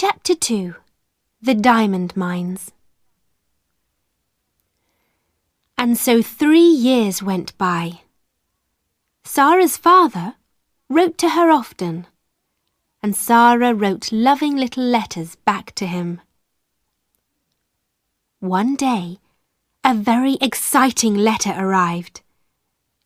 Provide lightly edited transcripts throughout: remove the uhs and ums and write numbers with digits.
Chapter 2. The Diamond Mines. And so 3 years went by. Sara's father wrote to her often, and Sara wrote loving little letters back to him. One day, a very exciting letter arrived.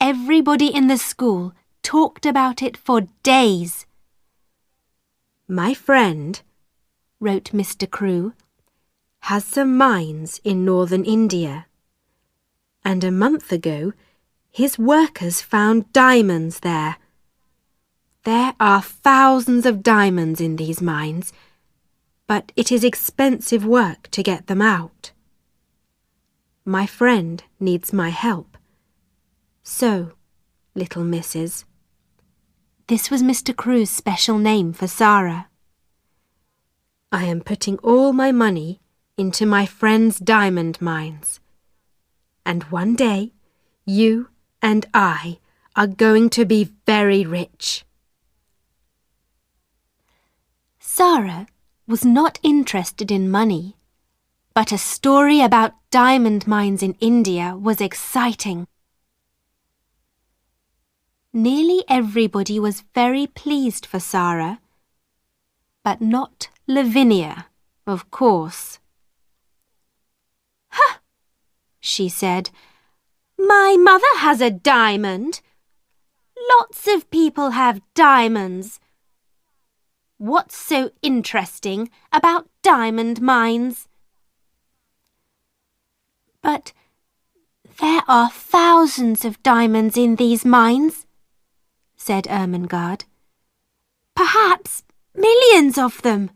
Everybody in the school talked about it for days. "My friend," wrote Mr. Crewe, "has some mines in northern India. And a month ago, his workers found diamonds there. There are thousands of diamonds in these mines, but it is expensive work to get them out. My friend needs my help. So, little missus." This was Mr. Crewe's special name for Sara. "I am putting all my money into my friend's diamond mines. And one day, you and I are going to be very rich." Sara was not interested in money, but a story about diamond mines in India was exciting. Nearly everybody was very pleased for Sara, but not Lavinia, of course. "Huh!" she said. "My mother has a diamond. Lots of people have diamonds. What's so interesting about diamond mines?" "But there are thousands of diamonds in these mines," said Ermengarde. "Perhaps millions of them."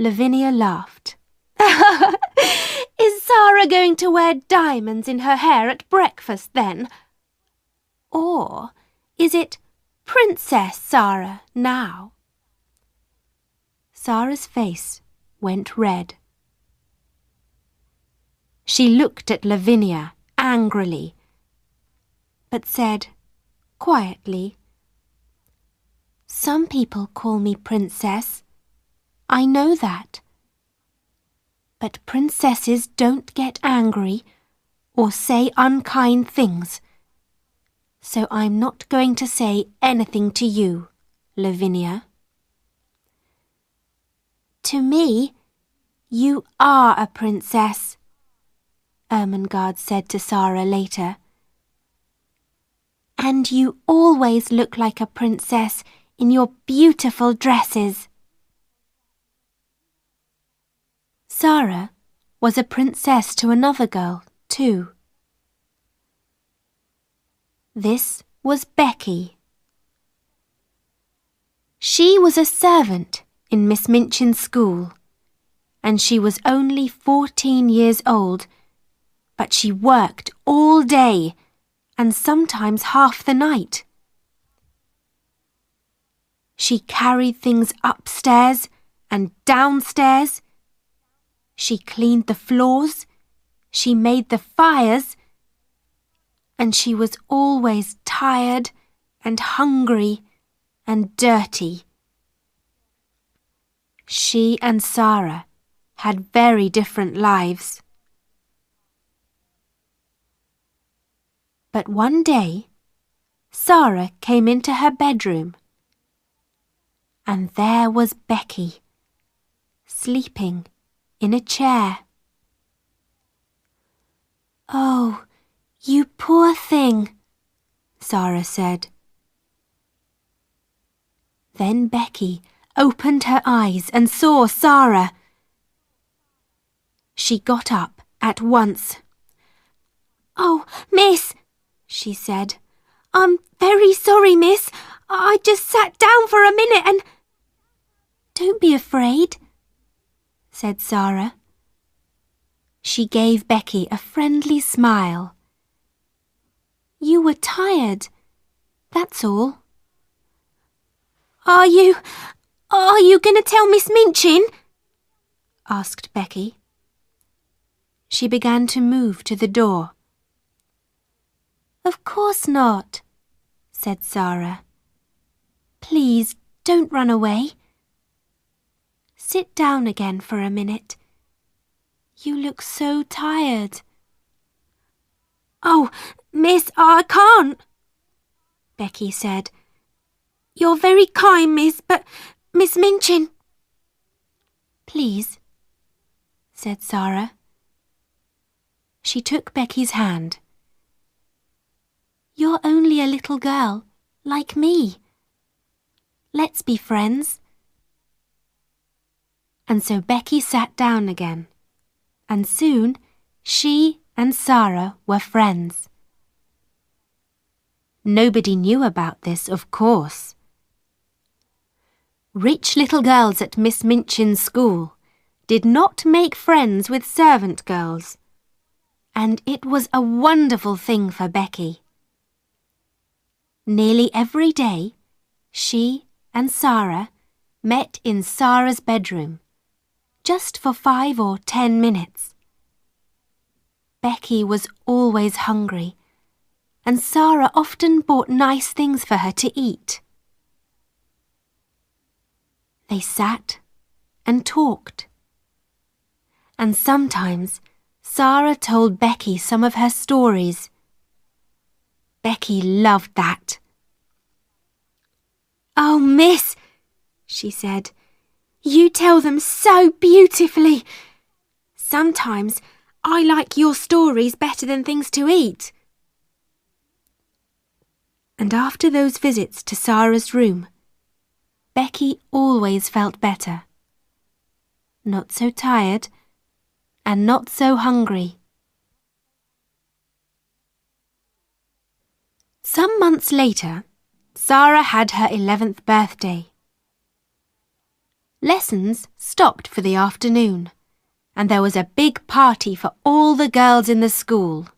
Lavinia laughed. "Is Sara going to wear diamonds in her hair at breakfast then? Or is it Princess Sara now?" Sara's face went red. She looked at Lavinia angrily, but said quietly, "Some people call me Princess. I know that. But princesses don't get angry or say unkind things. So I'm not going to say anything to you, Lavinia." "To me, you are a princess," Ermengarde said to Sara later. "And you always look like a princess in your beautiful dresses." Sara was a princess to another girl, too. This was Becky. She was a servant in Miss Minchin's school, and she was only 14 years old, but she worked all day and sometimes half the night. She carried things upstairs and downstairs. She cleaned the floors, she made the fires, and she was always tired and hungry and dirty. She and Sara had very different lives. But one day, Sara came into her bedroom, and there was Becky, sleeping in a chair. "Oh, you poor thing," Sara said. Then Becky opened her eyes and saw Sara. She got up at once. "Oh, miss," she said. "I'm very sorry, miss. I just sat down for a minute and—" "Don't be afraid," said Sara. She gave Becky a friendly smile. "You were tired, that's all." Are you going to tell Miss Minchin?" asked Becky. She began to move to the door. "Of course not," said Sara. "Please don't run away. sit down again for a minute. You look so tired. Oh, miss, I can't, Becky said. You're very kind, miss, but Miss Minchin. Please, said Sarah. She took Becky's hand. You're only a little girl, like me. Let's be friends. And so Becky sat down again, and soon she and Sarah were friends. Nobody knew about this, of course. Rich little girls at Miss Minchin's school did not make friends with servant girls, and it was a wonderful thing for Becky. Nearly every day, she and Sarah met in Sarah's bedroom, just for 5 or 10 minutes. Becky was always hungry, and Sarah often bought nice things for her to eat. They sat and talked, and sometimes Sarah told Becky some of her stories. Becky loved that. Oh, miss, she said, you tell them so beautifully. Sometimes I like your stories better than things to eat. And after those visits to Sarah's room, Becky always felt better. Not so tired and not so hungry. Some months later, Sarah had her 11th birthday. Lessons stopped for the afternoon, and there was a big party for all the girls in the school.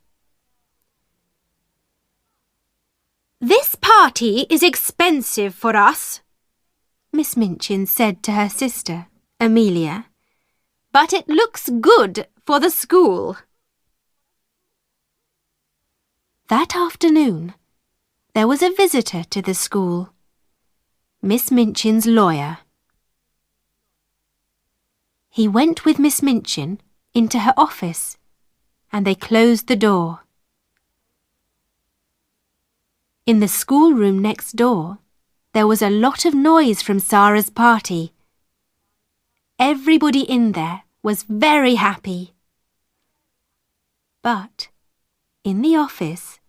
This party is expensive for us, Miss Minchin said to her sister, Amelia, but it looks good for the school. That afternoon, there was a visitor to the school, Miss Minchin's lawyer. He went with Miss Minchin into her office, and they closed the door. In the schoolroom next door, there was a lot of noise from Sarah's party. Everybody in there was very happy. But in the office,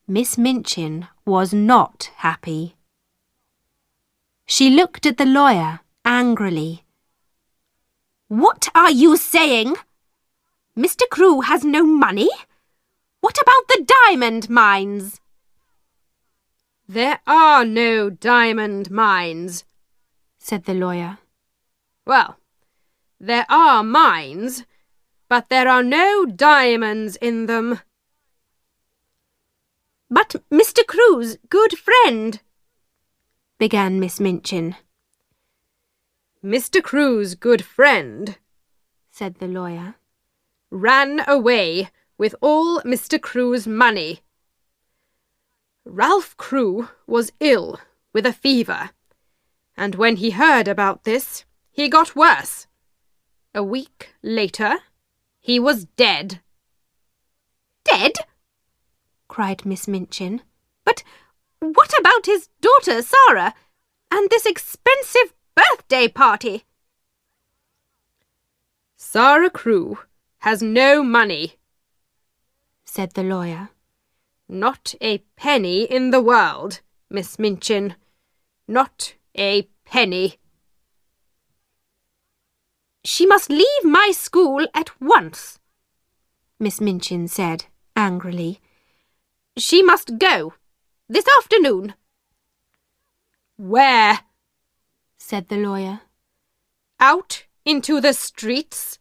Miss Minchin was not happy. She looked at the lawyer angrily. What are you saying? Mr. Crewe has no money? What about the diamond mines? There are no diamond mines, said the lawyer. Well, there are mines, but there are no diamonds in them. But Mr. Crewe's good friend, began Miss Minchin. Mr. Crewe's good friend, said the lawyer, ran away with all Mr. Crewe's money. Ralph Crewe was ill with a fever, and when he heard about this, he got worse. A week later, he was dead. Dead? Cried Miss Minchin. But what about his daughter, Sarah, and this expensive birthday party? Sarah Crewe has no money, said the lawyer. Not a penny in the world, Miss Minchin. Not a penny. She must leave my school at once, Miss Minchin said angrily. She must go, this afternoon. Where? Said the lawyer. Out into the streets?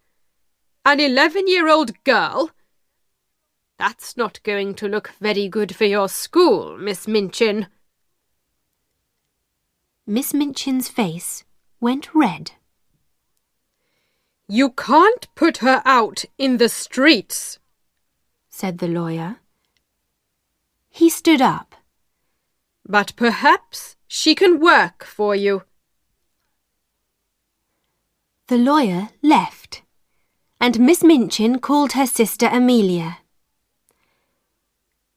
An 11-year-old girl? That's not going to look very good for your school, Miss Minchin. Miss Minchin's face went red. You can't put her out in the streets, said the lawyer. He stood up. But perhaps she can work for you. The lawyer left, and Miss Minchin called her sister Amelia.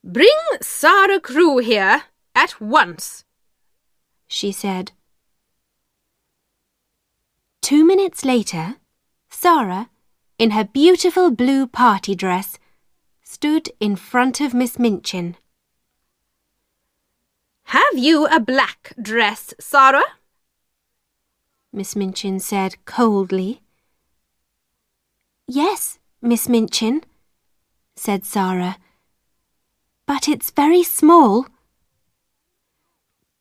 "Bring Sarah Crewe here at once," she said. 2 minutes later, Sarah, in her beautiful blue party dress, stood in front of Miss Minchin. "Have you a black dress, Sarah?" Miss Minchin said coldly. "Yes, Miss Minchin," said Sarah, "but it's very small."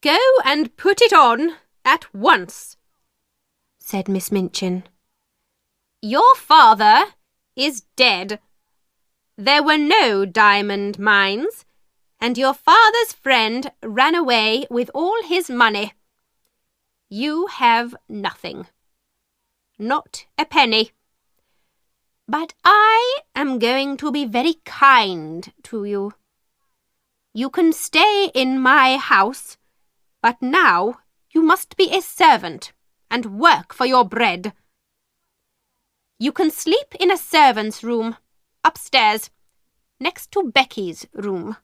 "Go and put it on at once," said Miss Minchin. "Your father is dead. There were no diamond mines, and your father's friend ran away with all his money. You have nothing. Not a penny. But I am going to be very kind to you. You can stay in my house, but now you must be a servant and work for your bread. You can sleep in a servant's room, upstairs, next to Becky's room."